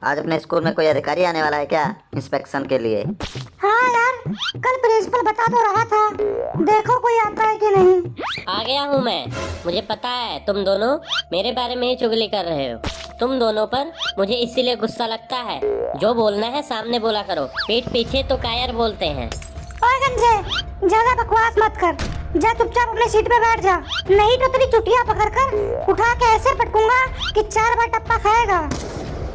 आज अपने स्कूल में कोई अधिकारी आने वाला है क्या इंस्पेक्शन के लिए? हाँ यार, कल प्रिंसिपल बता तो रहा था, देखो कोई आता है कि नहीं। आ गया हूँ मैं। मुझे पता है तुम दोनों मेरे बारे में ही चुगली कर रहे हो। तुम दोनों पर मुझे इसीलिए गुस्सा लगता है। जो बोलना है सामने बोला करो, पीठ पीछे तो कायर बोलते हैं। ओए गंजे, ज्यादा बकवास मत कर, जा चुपचाप अपने सीट पे बैठ जा, नहीं तो तेरी चुटिया पकड़कर उठा के ऐसे पटकूंगा कि 4 बार टप्पा खाएगा।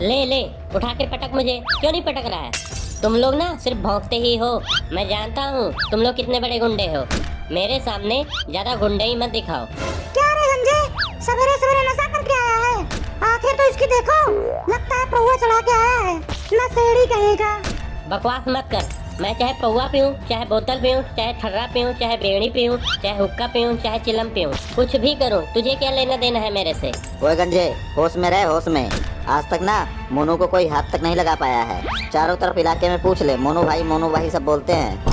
ले उठा के पटक, मुझे क्यों नहीं पटक रहा है? तुम लोग ना सिर्फ भौंकते ही हो। मैं जानता हूँ तुम लोग कितने बड़े गुंडे हो। मेरे सामने ज्यादा गुंडई मत दिखाओ। क्या रे गंजे, सवेरे सवेरे नशा करके आया है? आंखें तो इसकी देखो, लगता है पौवा चढ़ा के आया है, नशेड़ी कहेगा। बकवास मत कर। मैं चाहे पौवा पीऊँ, चाहे बोतल पीऊँ, चाहे ठर्रा पीऊँ, चाहे बेड़ी पीऊँ, चाहे हुक्का पीऊँ, चाहे चिलम पीऊँ, कुछ भी करूँ, तुझे क्या लेना देना है मेरे से? ओए गंजे, होश में रहे, होश में। आज तक ना मोनू को कोई हाथ तक नहीं लगा पाया है। चारों तरफ इलाके में पूछ ले, मोनू भाई सब बोलते हैं।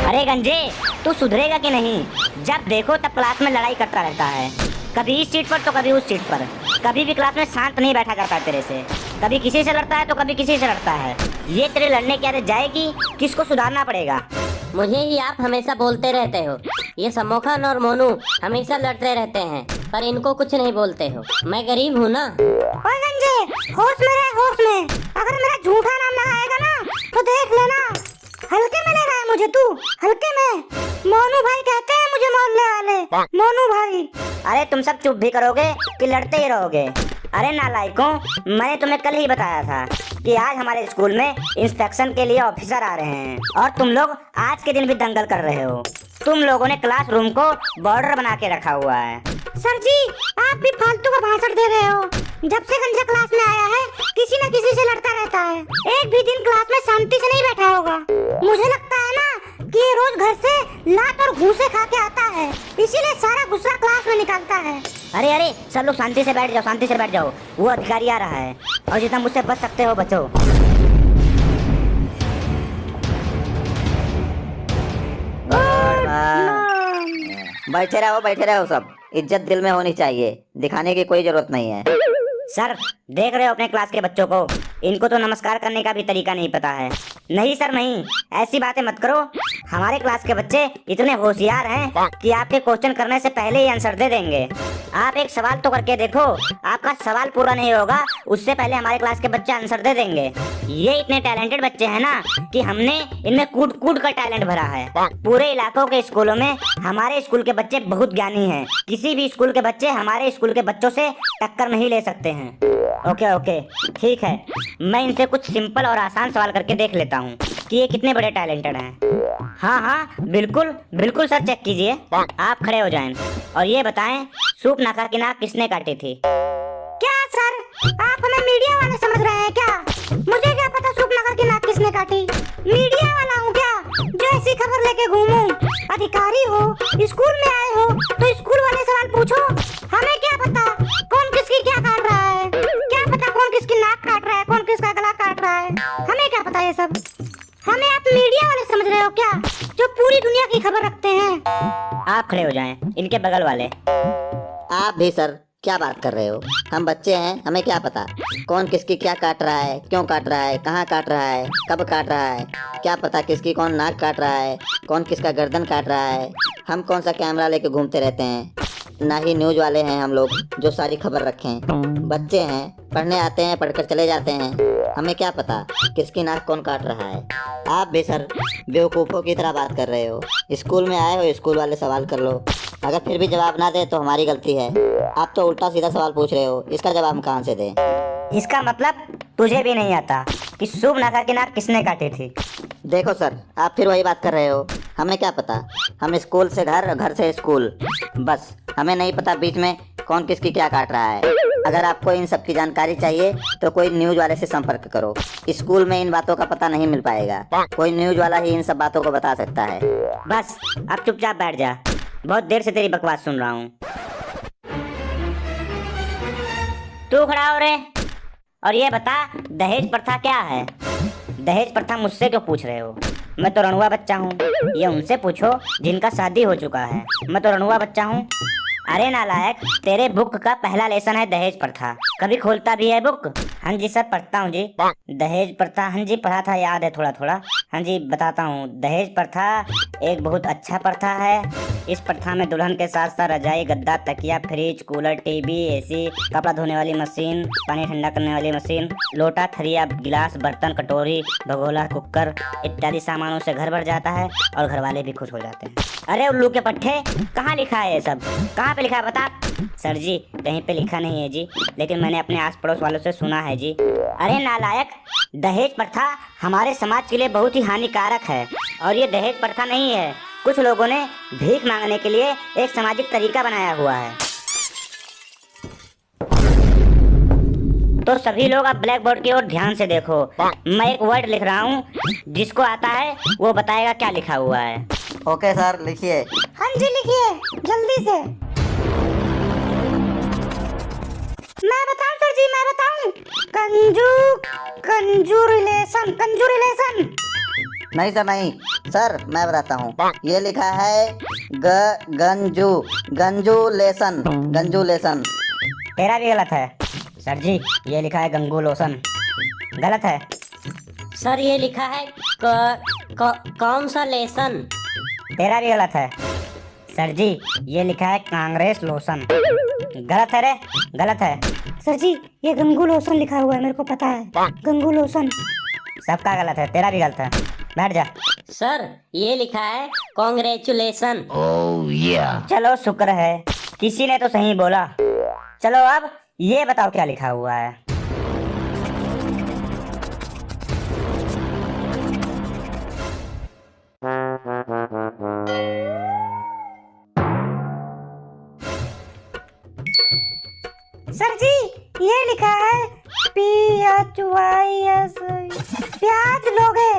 अरे गंजे, तू सुधरेगा कि नहीं? जब देखो तब क्लास में लड़ाई करता रहता है, कभी इस सीट पर तो कभी उस सीट पर। कभी भी क्लास में शांत नहीं बैठा करता तेरे से। कभी किसी से लड़ता है तो कभी किसी से लड़ता है। ये तेरे लड़ने की आदत जाएगी, किसको सुधारना पड़ेगा? मुझे ही आप हमेशा बोलते रहते हो। ये सम्मोखन और मोनू हमेशा लड़ते रहते हैं, पर इनको कुछ नहीं बोलते हो। मैं गरीब हूँ ना। ओए गंजे, होश में रहे, होश में। अगर मेरा झूठा नाम ना आएगा ना तो देख लेना। हल्के में ले रहा है मुझे तू, हल्के में। मोनू भाई कहते हैं मुझे मोहल्ले वाले, मोनू भाई। अरे तुम सब चुप भी करोगे कि लड़ते ही रहोगे? अरे नालायकों, मैंने तुम्हें कल ही बताया था कि आज हमारे स्कूल में इंस्पेक्शन के लिए ऑफिसर आ रहे हैं, और तुम लोग आज के दिन भी दंगल कर रहे हो। तुम लोगों ने क्लासरूम को बॉर्डर बना के रखा हुआ है। सर जी, आप भी फालतू का भाषण दे रहे हो। जब से गंजा क्लास में आया है, किसी न किसी से लड़ता रहता है। एक भी दिन क्लास में शांति से नहीं बैठा होगा। मुझे लगता है ना कि ये रोज घर से लात और घूंसे खा के आता है, इसीलिए सारा गुस्सा क्लास में निकालता है। अरे सब लोग शांति से बैठ जाओ, शांति से बैठ जाओ। वो अधिकारी आ रहा है, और जितना मुझसे बच सकते हो बचो। बैठे रहो सब। इज्जत दिल में होनी चाहिए, दिखाने की कोई जरूरत नहीं है। सर, देख रहे हो अपने क्लास के बच्चों को? इनको तो नमस्कार करने का भी तरीका नहीं पता है। नहीं सर नहीं, ऐसी बातें मत करो। हमारे क्लास के बच्चे इतने होशियार हैं कि आपके क्वेश्चन करने से पहले ही आंसर दे देंगे। आप एक सवाल तो करके देखो, आपका सवाल पूरा नहीं होगा उससे पहले हमारे क्लास के बच्चे आंसर दे देंगे। ये इतने टैलेंटेड बच्चे हैं ना कि हमने इनमें कूद कूद कर टैलेंट भरा है। पूरे इलाकों के स्कूलों में हमारे स्कूल के बच्चे बहुत ज्ञानी हैं। किसी भी स्कूल के बच्चे हमारे स्कूल के बच्चों से टक्कर नहीं ले सकते हैं। ओके, ठीक है। मैं इनसे कुछ सिंपल और आसान सवाल करके देख लेता हूँ कि ये कितने बड़े टैलेंटेड हैं। हाँ, बिल्कुल सर, चेक कीजिए। आप खड़े हो जाएं और ये बताएं, सूप नाका की नाक किसने काटी थी? क्या सर, आप हमें मीडिया वाले समझ रहे हैं क्या? मुझे क्या पता सूप नाका की नाक किसने काटी? मीडिया वाला हूँ क्या जो ऐसी खबर लेके घूमूं? अधिकारी हो, स्कूल में आए हो तो स्कूल वाले सवाल पूछो। हमें क्या पता कौन किसकी क्या काट रहा है? क्या पता कौन किसकी नाक काट रहा है, कौन किसका गला काट रहा है? हमें क्या पता ये सब? हमें आप मीडिया वाले समझ रहे हो क्या, जो पूरी दुनिया की खबर रखते हैं? आप खड़े हो जाएं, इनके बगल वाले। आप भी सर, क्या बात कर रहे हो? हम बच्चे हैं, हमें क्या पता कौन किसकी क्या काट रहा है, क्यों काट रहा है, कहाँ काट रहा है, कब काट रहा है? क्या पता किसकी कौन नाक काट रहा है, कौन किसका गर्दन काट रहा है? हम कौन सा कैमरा लेके घूमते रहते हैं? ना ही न्यूज वाले हैं हम लोग जो सारी खबर रखें। बच्चे हैं, पढ़ने आते हैं, पढ़कर चले जाते हैं। हमें क्या पता किसकी नाक कौन काट रहा है? आप भी सर बेवकूफ़ों की तरह बात कर रहे हो। स्कूल में आए हो, स्कूल वाले सवाल कर लो। अगर फिर भी जवाब ना दे तो हमारी गलती है। आप तो उल्टा सीधा सवाल पूछ रहे हो, इसका जवाब हम कहाँ से दें? इसका मतलब तुझे भी नहीं आता कि सूप नाका की नाक किसने काटी थी? देखो सर, आप फिर वही बात कर रहे हो। हमें क्या पता, हम स्कूल से घर, घर से स्कूल, बस। हमें नहीं पता बीच में कौन किसकी क्या काट रहा है। अगर आपको इन सब की जानकारी चाहिए तो कोई न्यूज वाले से संपर्क करो। स्कूल में इन बातों का पता नहीं मिल पाएगा, कोई न्यूज वाला ही इन सब बातों को बता सकता है। बस अब चुपचाप बैठ जा, बहुत देर से तेरी बकवास सुन रहा हूँ। तू खड़ा हो रे, और ये बता दहेज प्रथा क्या है? दहेज प्रथा मुझसे क्यों पूछ रहे हो? मैं तो रणुआ बच्चा हूँ। ये उनसे पूछो जिनका शादी हो चुका है। मैं तो रणुआ बच्चा हूँ। अरे नालायक, तेरे बुक का पहला लेसन है दहेज प्रथा। कभी खोलता भी है बुक? हाँ जी सर, पढ़ता हूँ जी। दहेज प्रथा, हाँ जी पढ़ा था, याद है थोड़ा थोड़ा। हाँ जी बताता हूँ। दहेज प्रथा एक बहुत अच्छा प्रथा है। इस प्रथा में दुल्हन के साथ साथ रजाई, गद्दा, तकिया, फ्रिज, कूलर, टीवी, एसी, कपड़ा धोने वाली मशीन, पानी ठंडा करने वाली मशीन, लोटा, थरिया, गिलास, बर्तन, कटोरी, भगोला, कुकर इत्यादि सामानों से घर भर जाता है और घर वाले भी खुश हो जाते हैं। अरे उल्लू के पट्टे, कहाँ लिखा है ये सब? कहाँ पे लिखा है बता? सर जी कहीं पे लिखा नहीं है जी, लेकिन मैंने अपने आस पड़ोस वालों से सुना है जी। अरे नालायक, दहेज प्रथा हमारे समाज के लिए बहुत ही हानिकारक है। और ये दहेज प्रथा नहीं है, कुछ लोगों ने भीख मांगने के लिए एक सामाजिक तरीका बनाया हुआ है। तो सभी लोग अब ब्लैक बोर्ड की ओर ध्यान से देखो। मैं एक वर्ड लिख रहा हूँ, जिसको आता है वो बताएगा क्या लिखा हुआ है। ओके सर, लिखिए। हाँ जी लिखिए, जल्दी से। मैं बताऊं सर जी, मैं बताऊं? कंजूरिलेशन। नहीं सर, नहीं सर, मैं बताता हूँ। ये लिखा है गंजूलेशन। तेरा भी गलत है। सर जी ये लिखा है गंगू लोशन। गलत है। सर ये लिखा है कौन सा लेसन? तेरा भी गलत है। सर जी ये लिखा है कांग्रेस लोशन। गलत है रे, गलत है। सर जी ये गंगू लोशन लिखा हुआ है, मेरे को पता है। गंगू लोशन। सबका गलत है, तेरा भी गलत है। बैठ जा। सर ये लिखा है कॉन्ग्रेचुलेशन। चलो शुक्र है, किसी ने तो सही बोला। चलो अब ये बताओ क्या लिखा हुआ है। सर जी ये लिखा है PHYS। प्याज लोगे?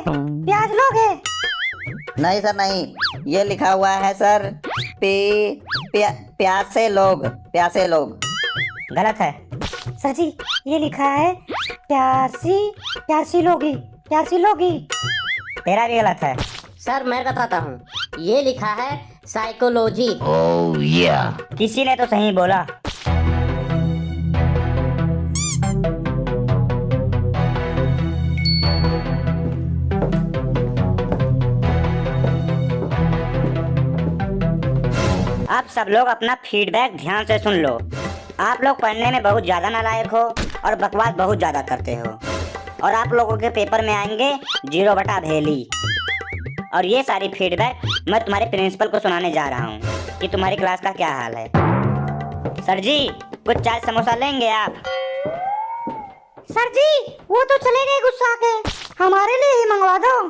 नहीं सर, नहीं। ये लिखा हुआ है सर प्यासे लोग। गलत है। सर जी ये लिखा है प्यासी लोगी। तेरा भी गलत है। सर मैं बताता हूँ, ये लिखा है साइकोलॉजी। किसी ने तो सही बोला। आप सब लोग अपना फीडबैक ध्यान से सुन लो। आप लोग पढ़ने में बहुत ज़्यादा नालायक हो और बकवास बहुत ज़्यादा करते हो, और आप लोगों के पेपर में आएंगे 0/भेली। और ये सारी फीडबैक मैं तुम्हारे प्रिंसिपल को सुनाने जा रहा हूँ कि तुम्हारी क्लास का क्या हाल है। सर जी कुछ चाय समोसा लेंगे आप? सर जी वो तो चले गए गुस्सा के, हमारे लिए ही मंगवा दो।